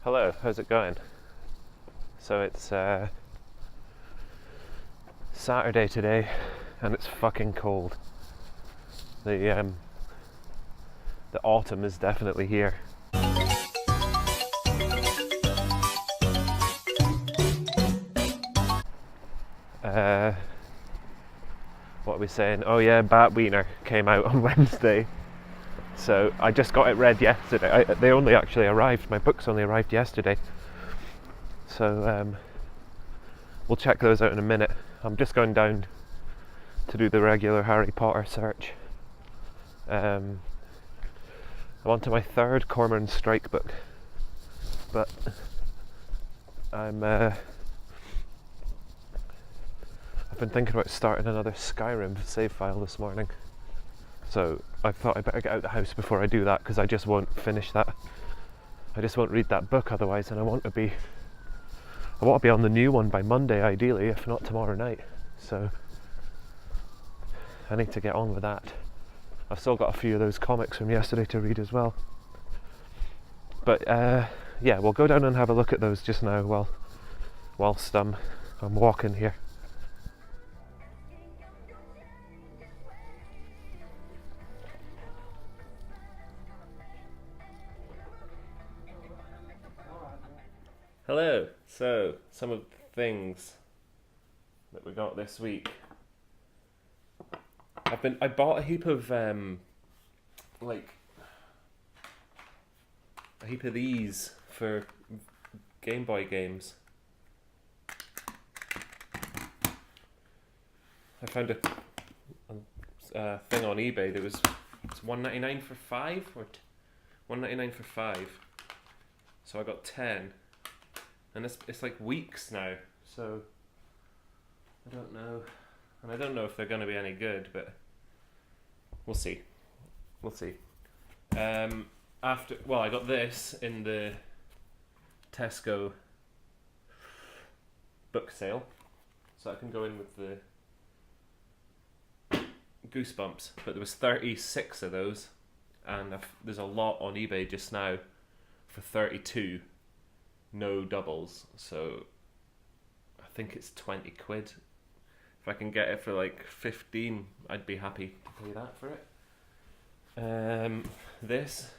Hello, how's it going? So it's Saturday today, and it's fucking cold. The autumn is definitely here. What are we saying? Oh yeah, Bat Wiener came out on Wednesday. So I just got it read yesterday. They only actually arrived. My books only arrived yesterday. So we'll check those out in a minute. I'm just going down to do the regular Harry Potter search. I'm on to my third Cormoran Strike book, but I've been thinking about starting another Skyrim save file this morning. So I thought I'd better get out the house before I do that, because I just won't finish that. I just won't read that book otherwise, and I want to be on the new one by Monday ideally, if not tomorrow night. So I need to get on with that. I've still got a few of those comics from yesterday to read as well. But yeah, we'll go down and have a look at those just now whilst I'm walking here. Hello. So, some of the things that we got this week. I bought a heap of these for Game Boy games. I found a thing on eBay that was $1.99 for 5 or $1.99 for 5. So I got 10. And it's like weeks now, so I don't know. And I don't know if they're going to be any good, but we'll see. I got this in the Tesco book sale, so I can go in with the Goosebumps. But there was 36 of those, and there's a lot on eBay just now for 32. No doubles, so I think it's 20 quid. If I can get it for like 15, I'd be happy to pay that for it. This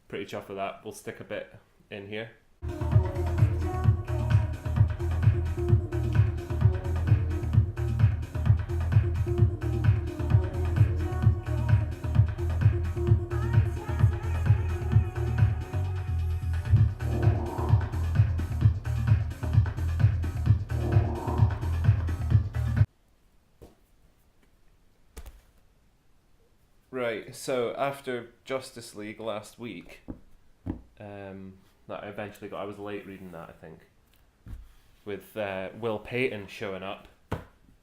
pretty chuffed with that. We'll stick a bit in here. Right, so after Justice League last week, that I eventually got, I was late reading that, I think, with Will Payton showing up,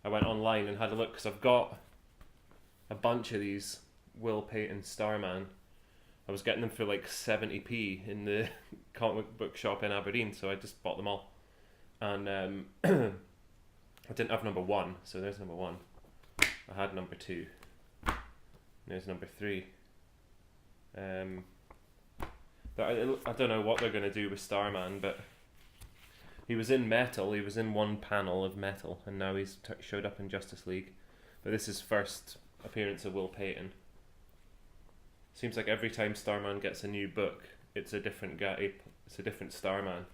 I went online and had a look, because I've got a bunch of these Will Payton Starman. I was getting them for like 70p in the comic book shop in Aberdeen, so I just bought them all. And I didn't have number 1, so there's number 1. I had number 2. There's number 3. I don't know what they're going to do with Starman, but he was in Metal. He was in one panel of Metal, and now he's showed up in Justice League. But this is first appearance of Will Payton. Seems like every time Starman gets a new book, it's a different guy. It's a different Starman.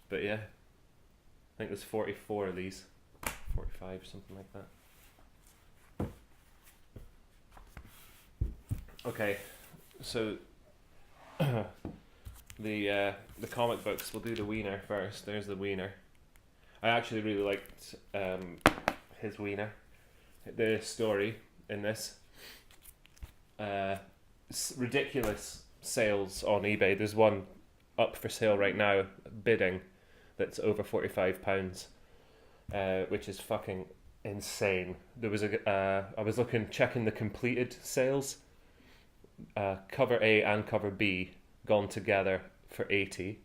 But yeah, I think there's 44 of these, 45, something like that. Okay, so the comic books, we'll do the Wiener first. There's the Wiener. I actually really liked his Wiener. The story in this. Ridiculous sales on eBay. There's one up for sale right now, bidding, that's over £45, which is fucking insane. There was I was checking the completed sales. Cover A and cover B gone together for 80,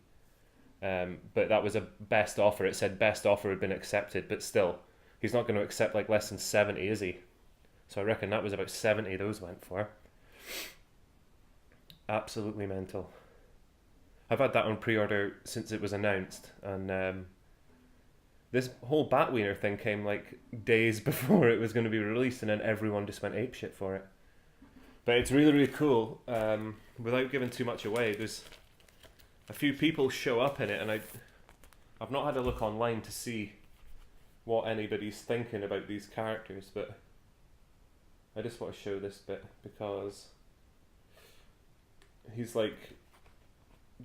but that was a best offer. It said best offer had been accepted, but still, he's not going to accept like less than 70, is he? So I reckon that was about 70 those went for. Absolutely mental. I've had that on pre-order since it was announced, and this whole Bat Wiener thing came like days before it was going to be released, and then everyone just went apeshit for it. But it's really, really cool. Without giving too much away, there's a few people show up in it, and I've not had a look online to see what anybody's thinking about these characters, but I just want to show this bit because he's like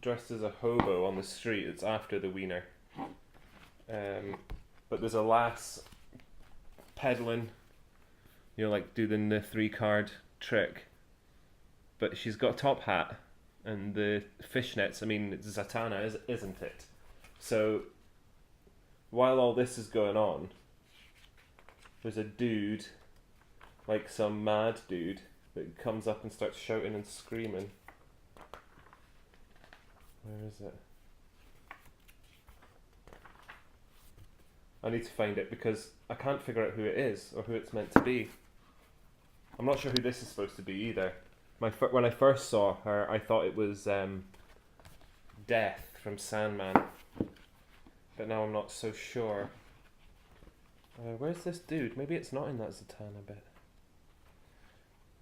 dressed as a hobo on the street. It's after the Wiener. But there's a lass peddling, like doing the 3-card trick. But she's got a top hat and the fishnets. I mean, it's Zatanna, isn't it? So while all this is going on, there's a dude, like some mad dude, that comes up and starts shouting and screaming. Where is it? I need to find it because I can't figure out who it is or who it's meant to be. I'm not sure who this is supposed to be either. When I first saw her, I thought it was Death from Sandman, but now I'm not so sure. Where's this dude? Maybe it's not in that Zatanna bit.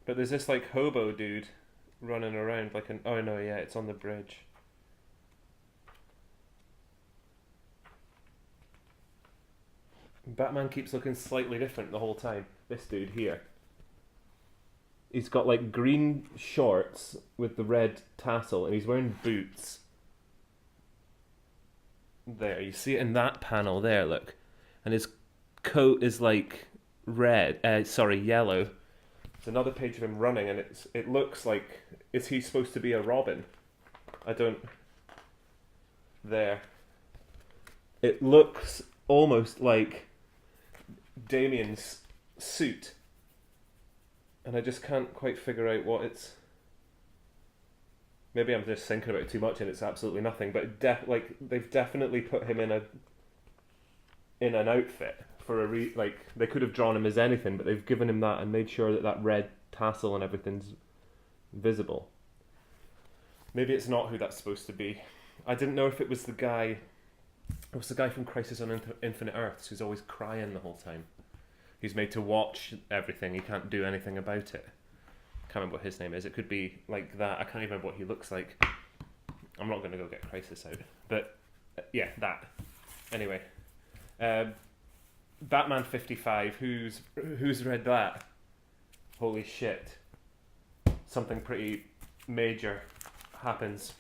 But there's this like hobo dude running around like oh no, yeah, it's on the bridge. Batman keeps looking slightly different the whole time. This dude here. He's got like green shorts with the red tassel and he's wearing boots. There, you see it in that panel there, look. And his coat is like yellow. It's another page of him running and it looks like, is he supposed to be a Robin? There. It looks almost like Damien's suit, and I just can't quite figure out what it's. Maybe I'm just thinking about it too much and it's absolutely nothing, but they've definitely put him in an outfit for they could have drawn him as anything, but they've given him that and made sure that red tassel and everything's visible. Maybe it's not who that's supposed to be. I didn't know if it was the guy. It was the guy from Crisis on Infinite Earths who's always crying the whole time. He's made to watch everything. He can't do anything about it. Can't remember what his name is. It could be like that. I can't even remember what he looks like. I'm not going to go get Crisis out. But yeah, that. Anyway, Batman 55. Who's read that? Holy shit! Something pretty major happens.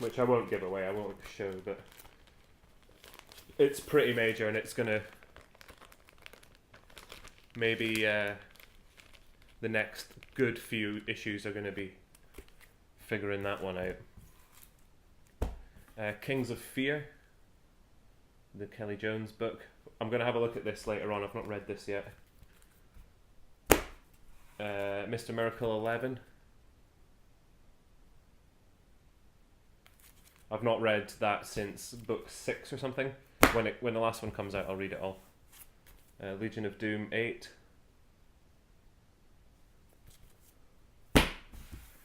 Which I won't give away, I won't show, but it's pretty major and it's gonna maybe the next good few issues are gonna be figuring that one out. Kings of Fear, the Kelly Jones book. I'm gonna have a look at this later on, I've not read this yet. Mr. Miracle 11. I've not read that since book 6 or something. When the last one comes out, I'll read it all. Legion of Doom 8.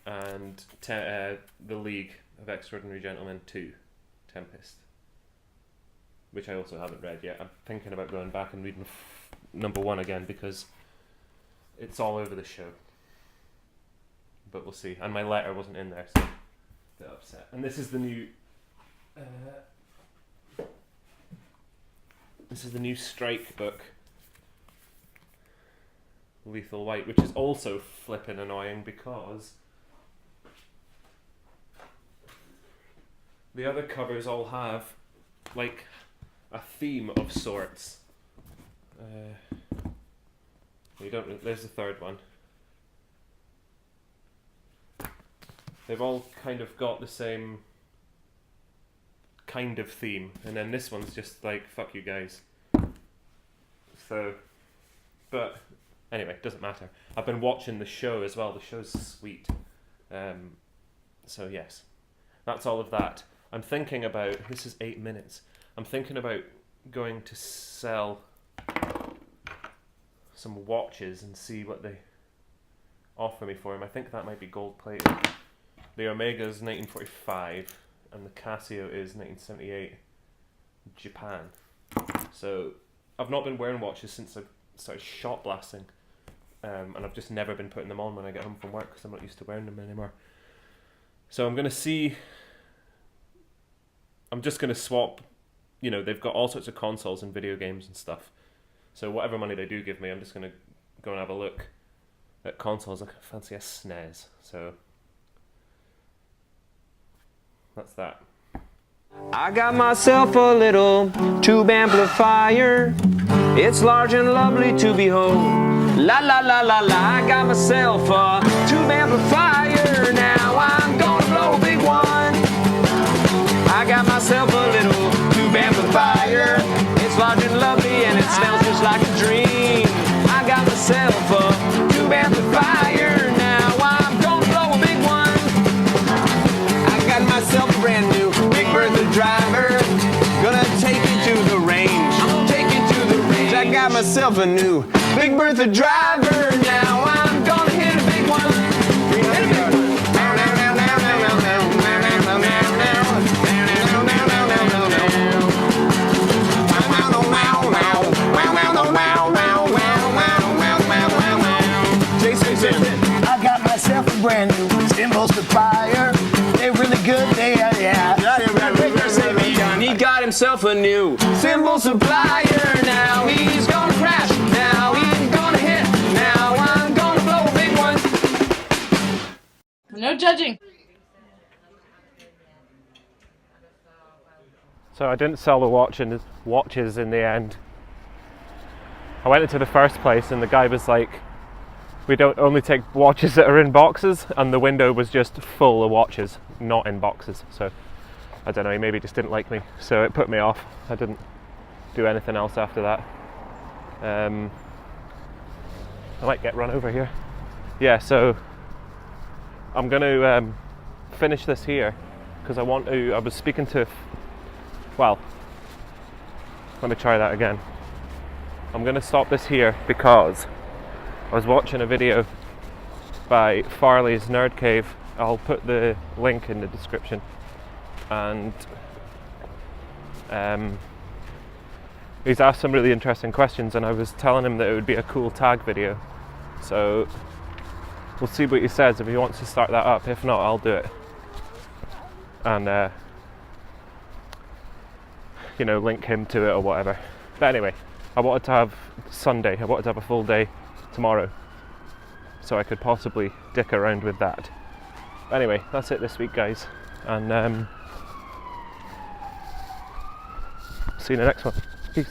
And The League of Extraordinary Gentlemen 2, Tempest. Which I also haven't read yet. I'm thinking about going back and reading number 1 again because it's all over the show. But we'll see. And my letter wasn't in there, so a bit upset. And this is the new Strike book, Lethal White, which is also flippin' annoying because the other covers all have like a theme of sorts. There's the third one. They've all kind of got the same kind of theme, and then this one's just like, fuck you guys. So, but anyway, doesn't matter. I've been watching the show as well. The show's sweet. So yes, that's all of that. I'm thinking about, this is 8 minutes. I'm thinking about going to sell some watches and see what they offer me for them. I think that might be gold plated. The Omega is 1945 and the Casio is 1978 Japan. So I've not been wearing watches since I started shot blasting, and I've just never been putting them on when I get home from work because I'm not used to wearing them anymore. So I'm going to see, I'm just going to swap, you know, they've got all sorts of consoles and video games and stuff. So whatever money they do give me, I'm just going to go and have a look at consoles. I fancy a SNES. So that's that. I got myself a little tube amplifier. It's large and lovely to behold. La la la la la. I got myself a tube amplifier. Now I'm gonna blow a big one. I got myself a little tube amplifier. It's large and lovely and it smells just like a dream. I got myself a tube amplifier. Now I'm gonna blow a big one. I got myself a brand new Big Bertha driver. Gonna take you to the range. I'm gonna take you to the range. I got myself a new Big Bertha driver. Now I'm gonna hit a big one. Hit a big one. I got myself a brand new cymbal supplier. They're really good. He got himself a new cymbal supplier. Now he's gonna crash. Now he's gonna hit. Now I'm gonna blow a big one. No judging. So I didn't sell the watches in the end. I went into the first place and the guy was like, we don't only take watches that are in boxes, and the window was just full of watches, not in boxes. So I don't know, he maybe just didn't like me, so it put me off. I didn't do anything else after that. I might get run over here. Yeah, so I'm going to finish this here because I was speaking to, well, let me try that again. I'm going to stop this here because I was watching a video by Farley's Nerd Cave. I'll put the link in the description. And he's asked some really interesting questions, and I was telling him that it would be a cool tag video. So we'll see what he says if he wants to start that up. If not, I'll do it. And you know, link him to it or whatever. But anyway, I wanted to have Sunday. I wanted to have a full day tomorrow, so I could possibly dick around with that. Anyway, that's it this week, guys, and see you in the next one. Peace.